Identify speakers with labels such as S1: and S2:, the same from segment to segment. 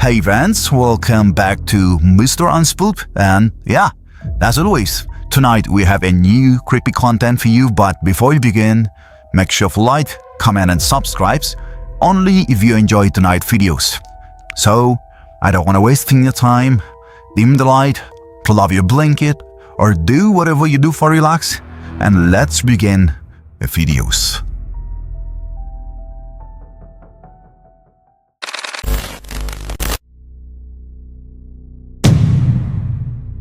S1: Hey Vance, welcome back to Mr. Unspook, and yeah, as always, tonight we have a new creepy content for you, but before we begin, make sure to like, comment and subscribe, only if you enjoy tonight's videos. So, I don't want to waste your time, dim the light, pull up your blanket, or do whatever you do for relax, and let's begin the videos.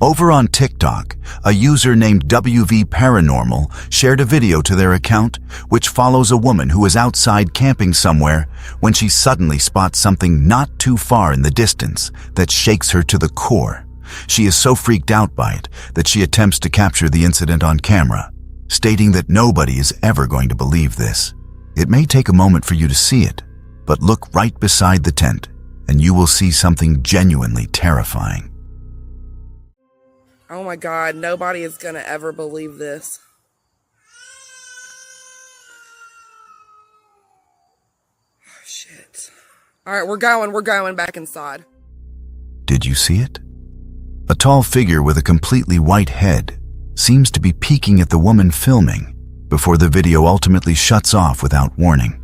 S1: Over on TikTok, a user named WV Paranormal shared a video to their account which follows a woman who is outside camping somewhere when she suddenly spots something not too far in the distance that shakes her to the core. She is so freaked out by it that she attempts to capture the incident on camera, stating that nobody is ever going to believe this. It may take a moment for you to see it, but look right beside the tent and you will see something genuinely terrifying.
S2: Oh my God, nobody is going to ever believe this. Oh, shit. All right, we're going back inside.
S1: Did you see it? A tall figure with a completely white head seems to be peeking at the woman filming before the video ultimately shuts off without warning.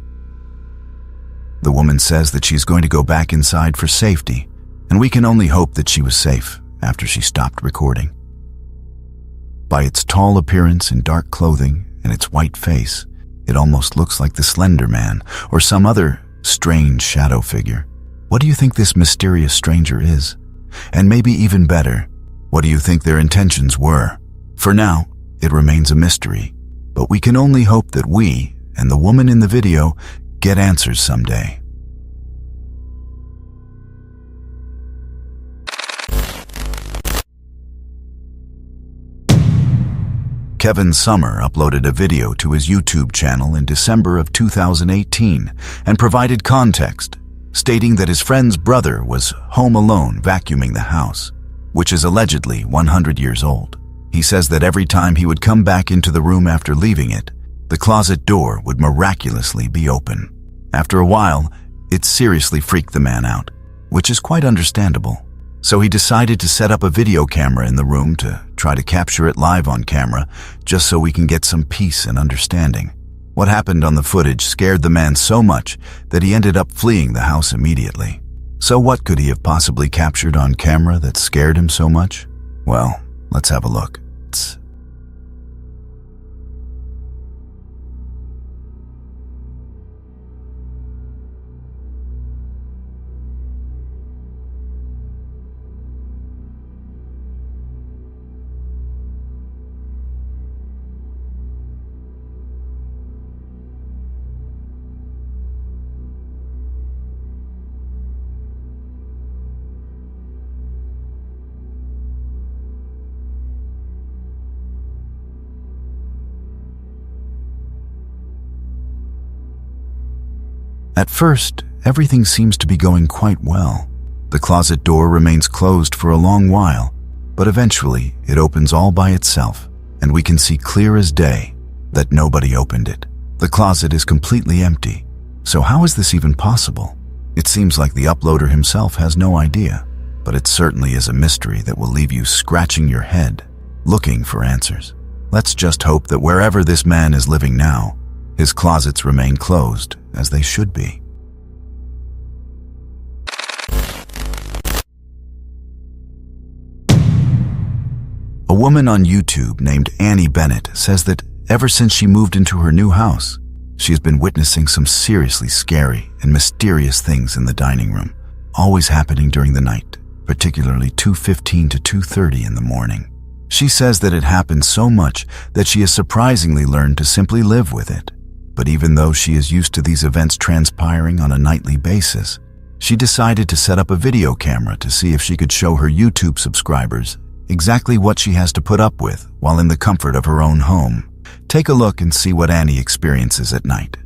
S1: The woman says that she's going to go back inside for safety, and we can only hope that she was safe after she stopped recording. By its tall appearance in dark clothing and its white face, it almost looks like the Slender Man or some other strange shadow figure. What do you think this mysterious stranger is? And maybe even better, what do you think their intentions were? For now, it remains a mystery, but we can only hope that we and the woman in the video get answers someday. Kevin Summer uploaded a video to his YouTube channel in December of 2018 and provided context, stating that his friend's brother was home alone vacuuming the house, which is allegedly 100 years old. He says that every time he would come back into the room after leaving it, the closet door would miraculously be open. After a while, it seriously freaked the man out, which is quite understandable. So he decided to set up a video camera in the room to try to capture it live on camera, just so we can get some peace and understanding. What happened on the footage scared the man so much that he ended up fleeing the house immediately. So what could he have possibly captured on camera that scared him so much? Well, let's have a look. At first, everything seems to be going quite well. The closet door remains closed for a long while, but eventually it opens all by itself, and we can see clear as day that nobody opened it. The closet is completely empty, so how is this even possible? It seems like the uploader himself has no idea, but it certainly is a mystery that will leave you scratching your head, looking for answers. Let's just hope that wherever this man is living now, his closets remain closed, as they should be. A woman on YouTube named Annie Bennett says that ever since she moved into her new house, she has been witnessing some seriously scary and mysterious things in the dining room, always happening during the night, particularly 2:15 to 2:30 in the morning. She says that it happens so much that she has surprisingly learned to simply live with it. But even though she is used to these events transpiring on a nightly basis, she decided to set up a video camera to see if she could show her YouTube subscribers exactly what she has to put up with while in the comfort of her own home. Take a look and see what Annie experiences at night.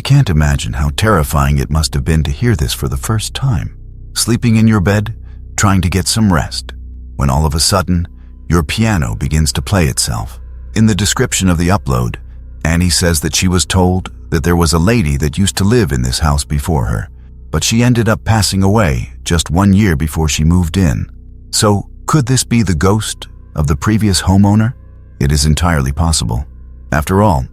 S1: can't imagine how terrifying it must have been to hear this for the first time. Sleeping in your bed, trying to get some rest, when all of a sudden, your piano begins to play itself. In the description of the upload, Annie says that she was told that there was a lady that used to live in this house before her, but she ended up passing away just 1 year before she moved in. So, could this be the ghost of the previous homeowner? It is entirely possible. After all,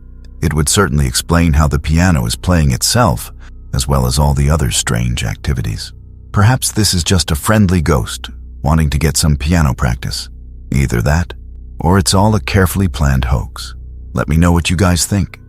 S1: it would certainly explain how the piano is playing itself, as well as all the other strange activities. Perhaps this is just a friendly ghost wanting to get some piano practice. Either that, or it's all a carefully planned hoax. Let me know what you guys think.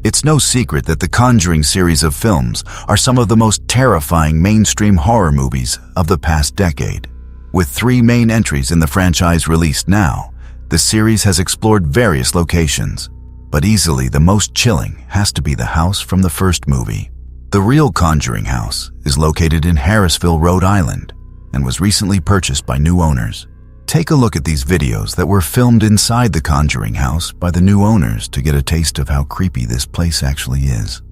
S1: It's no secret that the Conjuring series of films are some of the most terrifying mainstream horror movies of the past decade. With 3 main entries in the franchise released now, the series has explored various locations, but easily the most chilling has to be the house from the first movie. The real Conjuring house is located in Harrisville, Rhode Island, and was recently purchased by new owners. Take a look at these videos that were filmed inside the Conjuring house by the new owners to get a taste of how creepy this place actually is.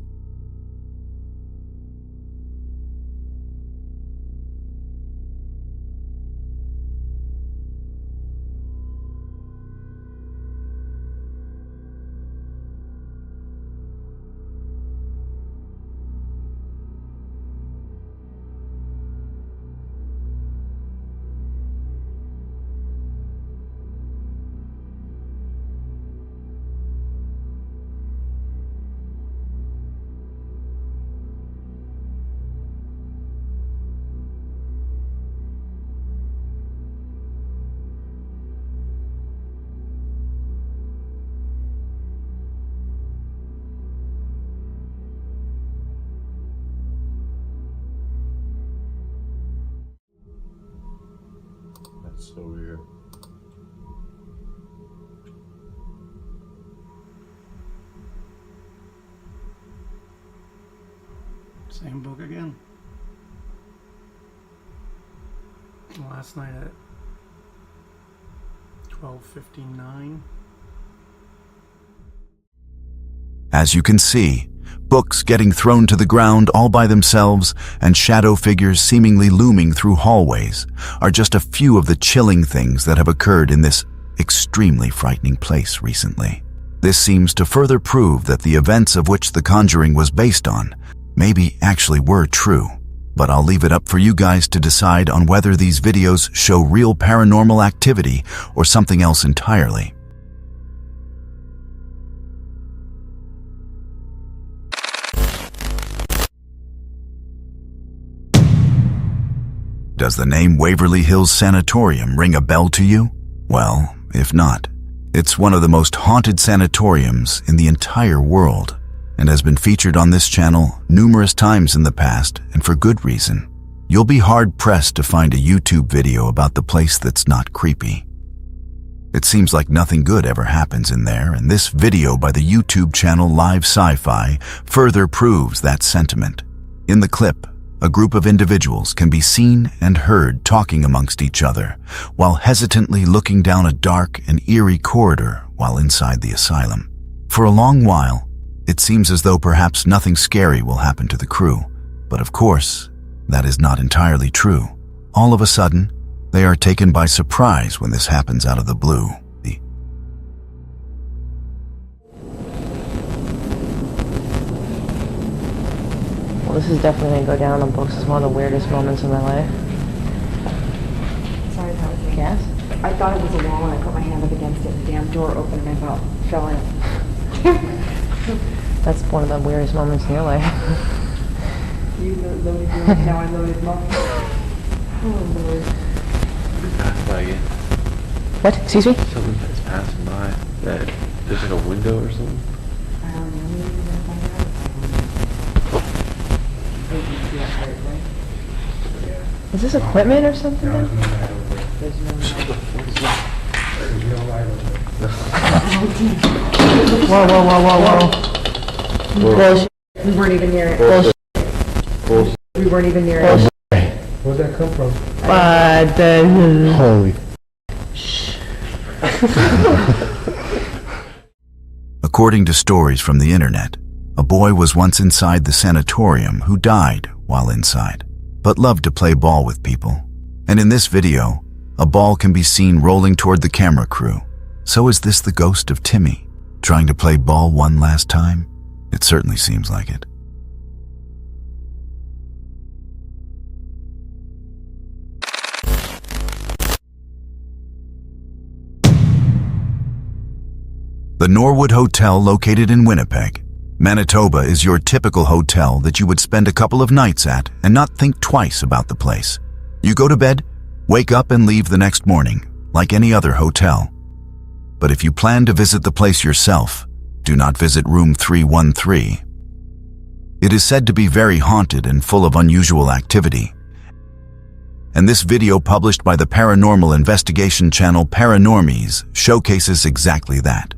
S3: That's so weird.
S4: Same book again. Last night at 12:59.
S1: As you can see, books getting thrown to the ground all by themselves and shadow figures seemingly looming through hallways are just a few of the chilling things that have occurred in this extremely frightening place recently. This seems to further prove that the events of which The Conjuring was based on maybe actually were true. But I'll leave it up for you guys to decide on whether these videos show real paranormal activity or something else entirely. Does the name Waverly Hills Sanatorium ring a bell to you? Well, if not, it's one of the most haunted sanatoriums in the entire world and has been featured on this channel numerous times in the past, and for good reason. You'll be hard-pressed to find a YouTube video about the place that's not creepy. It seems like nothing good ever happens in there, and this video by the YouTube channel Live Sci-Fi further proves that sentiment. In the clip, a group of individuals can be seen and heard talking amongst each other while hesitantly looking down a dark and eerie corridor while inside the asylum. For a long while, it seems as though perhaps nothing scary will happen to the crew, but of course, that is not entirely true. All of a sudden, they are taken by surprise when this happens out of the blue.
S5: Well, this is definitely going to go down on books as one of the weirdest moments in my life.
S6: Sorry, that was me.
S5: Yes?
S6: I thought it was a wall and I put my hand up against it. The damn door opened and I about fell in.
S5: That's one of the weirdest moments in your life.
S6: You loaded yours, now I loaded mine. Oh, Lord.
S3: Something passed by you.
S5: What? Excuse me?
S3: Something that's passing by. That there's like a window or something.
S6: I don't know. Maybe you're gonna find out.
S5: Is this equipment or something? Then?
S6: There's no
S5: Whoa, whoa, whoa, whoa, whoa. Bullshit.
S6: We weren't even near it.
S5: Bullshit.
S3: Bullshit.
S6: We weren't even near it.
S7: Where'd that come from?
S5: Holy.
S1: According to stories from the internet, a boy was once inside the sanatorium who died while inside, but loved to play ball with people. And in this video, a ball can be seen rolling toward the camera crew. So is this the ghost of Timmy, trying to play ball one last time? It certainly seems like it. The Norwood Hotel, located in Winnipeg, Manitoba, is your typical hotel that you would spend a couple of nights at and not think twice about the place. You go to bed, wake up and leave the next morning, like any other hotel. But if you plan to visit the place yourself, do not visit room 313. It is said to be very haunted and full of unusual activity. And this video published by the paranormal investigation channel Paranormies showcases exactly that.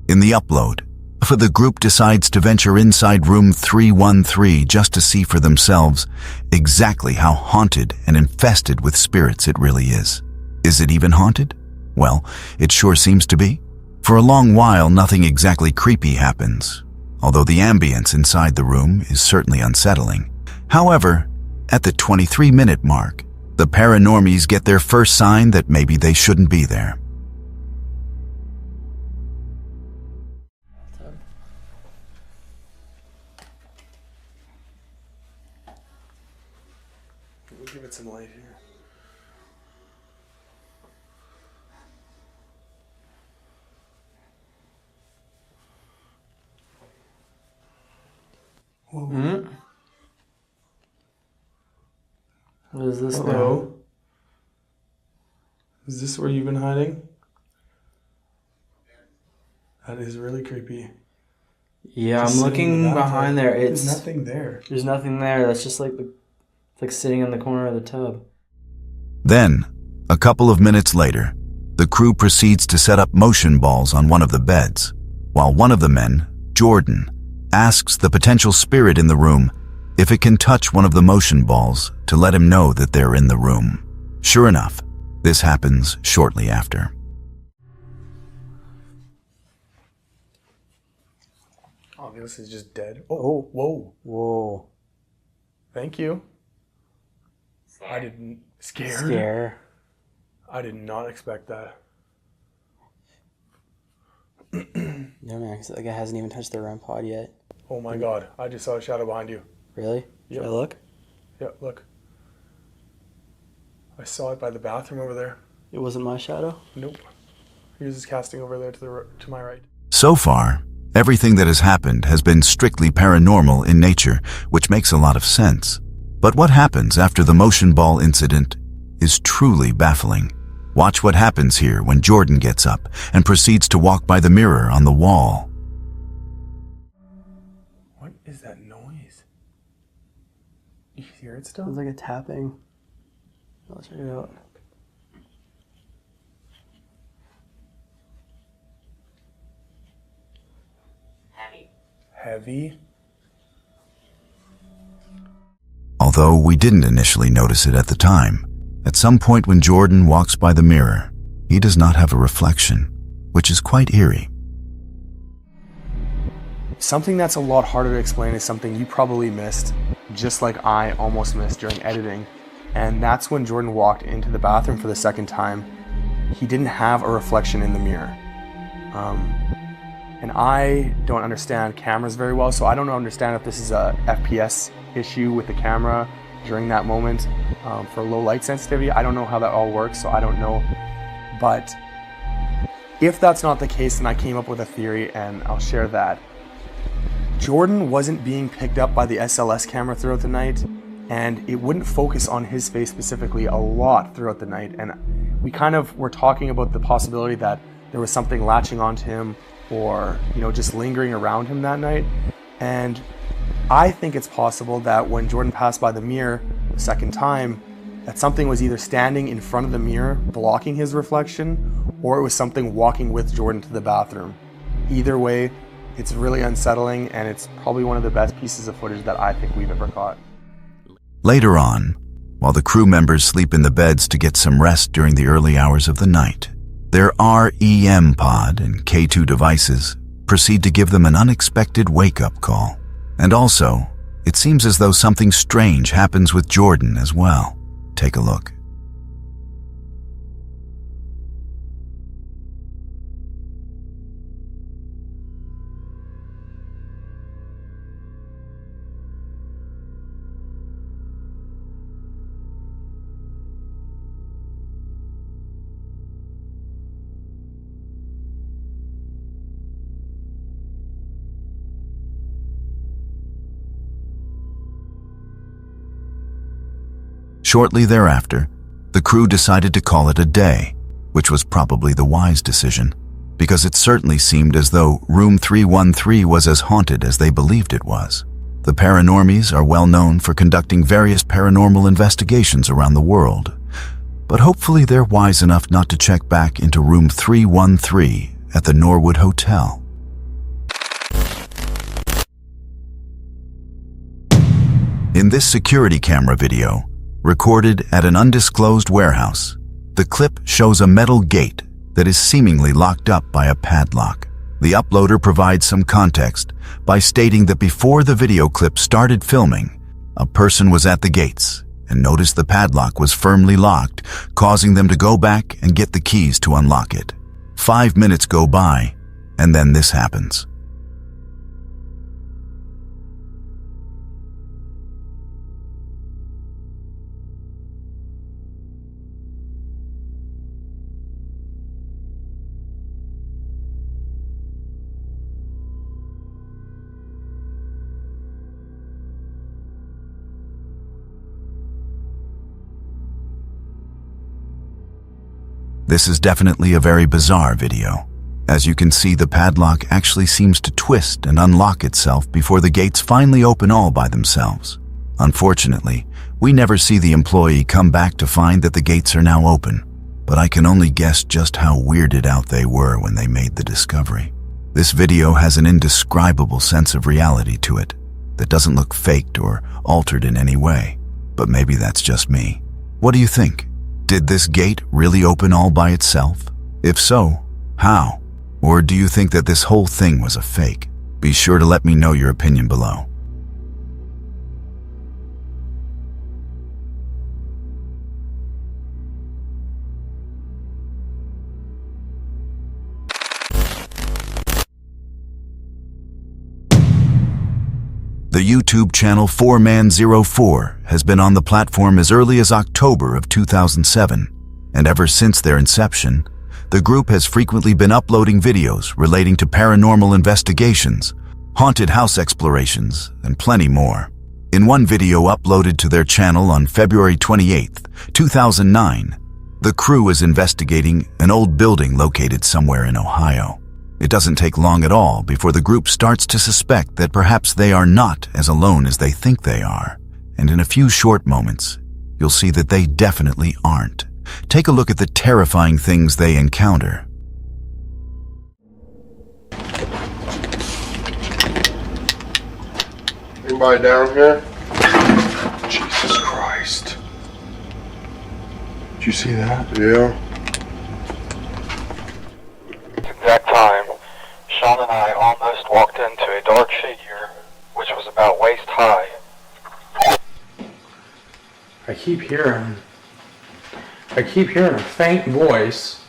S1: In the upload, the group decides to venture inside room 313 just to see for themselves exactly how haunted and infested with spirits it really is. Is it even haunted? Well, it sure seems to be. For a long while, nothing exactly creepy happens, although the ambience inside the room is certainly unsettling. However, at the 23-minute mark, the Paranormies get their first sign that maybe they shouldn't be there.
S8: We'll give it some light here.
S7: What is this
S8: Hello? Is this where you've been hiding? That is really creepy.
S7: Yeah,
S8: Just
S7: I'm
S8: sitting in
S7: looking
S8: the bathroom.
S7: behind there.
S8: There's nothing there.
S7: There's nothing there. That's just like it's like sitting in the corner of the tub.
S1: Then, a couple of minutes later, the crew proceeds to set up motion balls on one of the beds, while one of the men, Jordan, asks the potential spirit in the room if it can touch one of the motion balls to let him know that they're in the room. Sure enough, this happens shortly after.
S8: Oh, this is just dead. Oh, whoa.
S7: Whoa.
S8: Thank you. I didn't... Scared?
S7: Scare.
S8: I did not expect that.
S9: No, man, 'cause that guy hasn't even touched the REM pod yet.
S8: Oh my god, I just saw a shadow behind you.
S9: Really?
S8: Yep.
S9: Should I look?
S8: Yeah, look. I saw it by the bathroom over there.
S9: It wasn't my shadow?
S8: Nope. Yours is casting over there to my right.
S1: So far, everything that has happened has been strictly paranormal in nature, which makes a lot of sense. But what happens after the motion ball incident is truly baffling. Watch what happens here when Jordan gets up and proceeds to walk by the mirror on the wall.
S8: What is that noise? You hear it still?
S9: It's like a tapping. I'll check it out.
S8: Heavy?
S1: Although we didn't initially notice it at the time, at some point when Jordan walks by the mirror, he does not have a reflection, which is quite eerie.
S8: Something that's a lot harder to explain is something you probably missed, just like I almost missed during editing. And that's when Jordan walked into the bathroom for the second time. He didn't have a reflection in the mirror. And I don't understand cameras very well, so I don't understand if this is a FPS issue with the camera during that moment for low light sensitivity. I don't know how that all works, so I don't know. But if that's not the case, then I came up with a theory, and I'll share that. Jordan wasn't being picked up by the SLS camera throughout the night, and it wouldn't focus on his face specifically a lot throughout the night. And we kind of were talking about the possibility that there was something latching onto him, or just lingering around him that night. And I think it's possible that when Jordan passed by the mirror the second time, that something was either standing in front of the mirror blocking his reflection, or it was something walking with Jordan to the bathroom. Either way, it's really unsettling, and it's probably one of the best pieces of footage that I think we've ever caught.
S1: Later on, while the crew members sleep in the beds to get some rest during the early hours of the night. Their REM pod and K2 devices proceed to give them an unexpected wake-up call. And also, it seems as though something strange happens with Jordan as well. Take a look. Shortly thereafter, the crew decided to call it a day, which was probably the wise decision, because it certainly seemed as though room 313 was as haunted as they believed it was. The Paranormies are well known for conducting various paranormal investigations around the world, but hopefully they're wise enough not to check back into room 313 at the Norwood Hotel. In this security camera video, recorded at an undisclosed warehouse, the clip shows a metal gate that is seemingly locked up by a padlock. The uploader provides some context by stating that before the video clip started filming, a person was at the gates and noticed the padlock was firmly locked, causing them to go back and get the keys to unlock it. 5 minutes go by, and then this happens. This is definitely a very bizarre video. As you can see, the padlock actually seems to twist and unlock itself before the gates finally open all by themselves. Unfortunately, we never see the employee come back to find that the gates are now open, but I can only guess just how weirded out they were when they made the discovery. This video has an indescribable sense of reality to it that doesn't look faked or altered in any way, but maybe that's just me. What do you think? Did this gate really open all by itself? If so, how? Or do you think that this whole thing was a fake? Be sure to let me know your opinion below. The YouTube channel 4Man04 has been on the platform as early as October of 2007, and ever since their inception, the group has frequently been uploading videos relating to paranormal investigations, haunted house explorations, and plenty more. In one video uploaded to their channel on February 28, 2009, the crew is investigating an old building located somewhere in Ohio. It doesn't take long at all before the group starts to suspect that perhaps they are not as alone as they think they are. And in a few short moments, you'll see that they definitely aren't. Take a look at the terrifying things they encounter.
S10: Anybody down here?
S3: Jesus Christ. Did you see that?
S10: Yeah.
S11: Exact time, Sean and I almost walked into a dark figure, which was about waist high.
S8: I keep hearing a faint voice.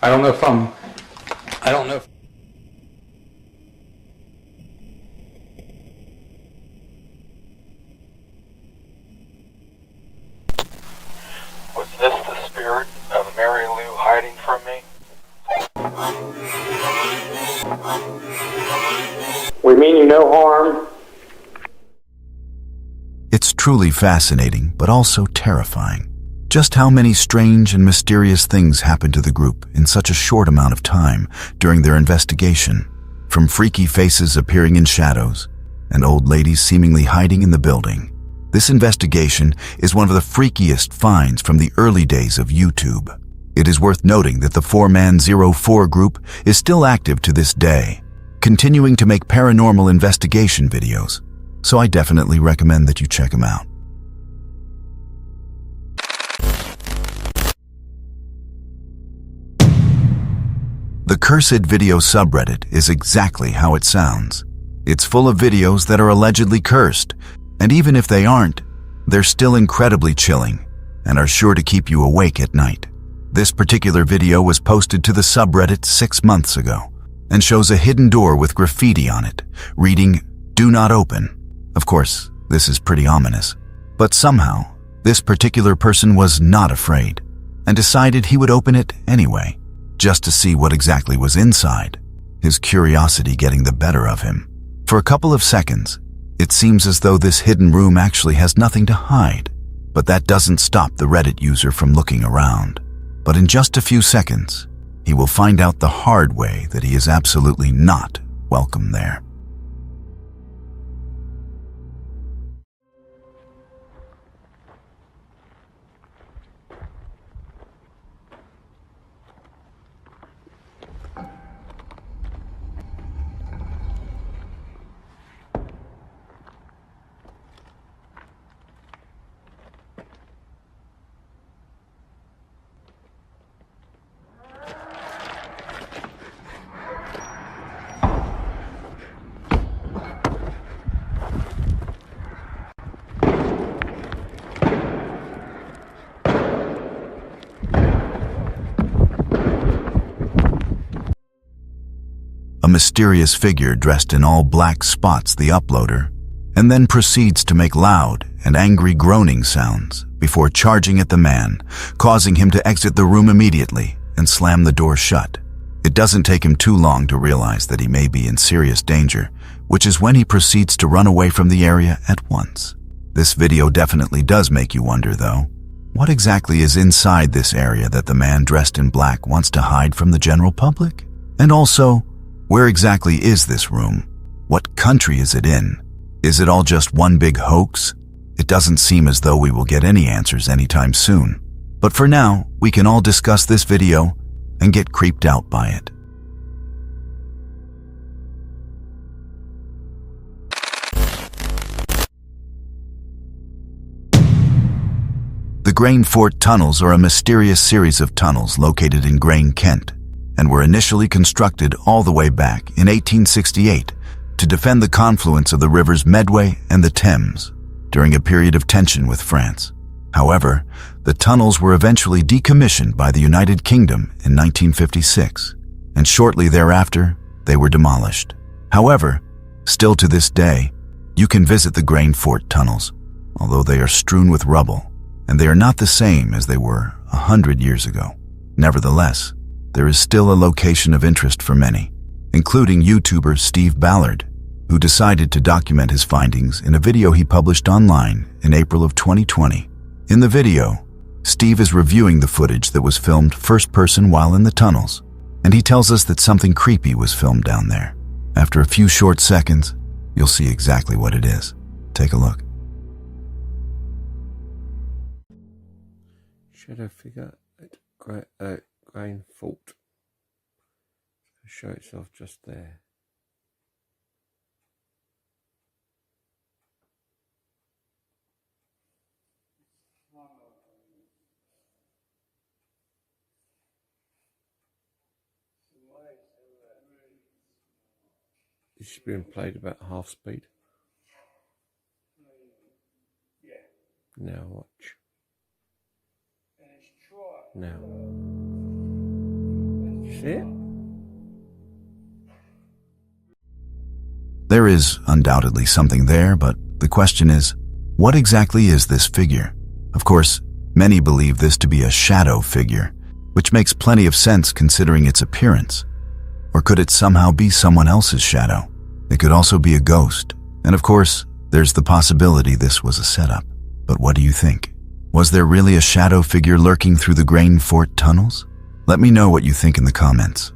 S8: I don't know if
S11: Was this the spirit of Mary Lou hiding from me?
S12: We mean you no harm.
S1: It's truly fascinating, but also terrifying. Just how many strange and mysterious things happened to the group in such a short amount of time during their investigation, from freaky faces appearing in shadows and old ladies seemingly hiding in the building. This investigation is one of the freakiest finds from the early days of YouTube. It is worth noting that the 4Man04 group is still active to this day, continuing to make paranormal investigation videos, so I definitely recommend that you check them out. cursed video subreddit is exactly how it sounds. It's full of videos that are allegedly cursed, and even if they aren't, they're still incredibly chilling and are sure to keep you awake at night. This particular video was posted to the subreddit 6 months ago and shows a hidden door with graffiti on it, reading, "Do not open." Of course, this is pretty ominous. But somehow, this particular person was not afraid and decided he would open it anyway, just to see what exactly was inside, his curiosity getting the better of him. For a couple of seconds, it seems as though this hidden room actually has nothing to hide, but that doesn't stop the Reddit user from looking around. But in just a few seconds, he will find out the hard way that he is absolutely not welcome there. A mysterious figure dressed in all black spots the uploader and then proceeds to make loud and angry groaning sounds before charging at the man, causing him to exit the room immediately and slam the door shut. It doesn't take him too long to realize that he may be in serious danger, which is when he proceeds to run away from the area at once. This video definitely does make you wonder, though. What exactly is inside this area that the man dressed in black wants to hide from the general public? And also, where exactly is this room? What country is it in? Is it all just one big hoax? It doesn't seem as though we will get any answers anytime soon. But for now, we can all discuss this video and get creeped out by it. The Grain Fort tunnels are a mysterious series of tunnels located in Grain, Kent, and were initially constructed all the way back in 1868 to defend the confluence of the rivers Medway and the Thames during a period of tension with France. However, the tunnels were eventually decommissioned by the United Kingdom in 1956, and shortly thereafter, they were demolished. However, still to this day, you can visit the Grain Fort tunnels, although they are strewn with rubble, and they are not the same as they were 100 years ago. Nevertheless, there is still a location of interest for many, including YouTuber Steve Ballard, who decided to document his findings in a video he published online in April of 2020. In the video, Steve is reviewing the footage that was filmed first person while in the tunnels, and he tells us that something creepy was filmed down there. After a few short seconds, you'll see exactly what it is. Take a look.
S3: Shadow figure at Grain Fort. Show itself just there. This is being played about half speed. Now watch. Now. See it?
S1: There is undoubtedly something there, but the question is, what exactly is this figure? Of course, many believe this to be a shadow figure, which makes plenty of sense considering its appearance. Or could it somehow be someone else's shadow? It could also be a ghost. And of course, there's the possibility this was a setup. But what do you think? Was there really a shadow figure lurking through the Grain Fort tunnels? Let me know what you think in the comments.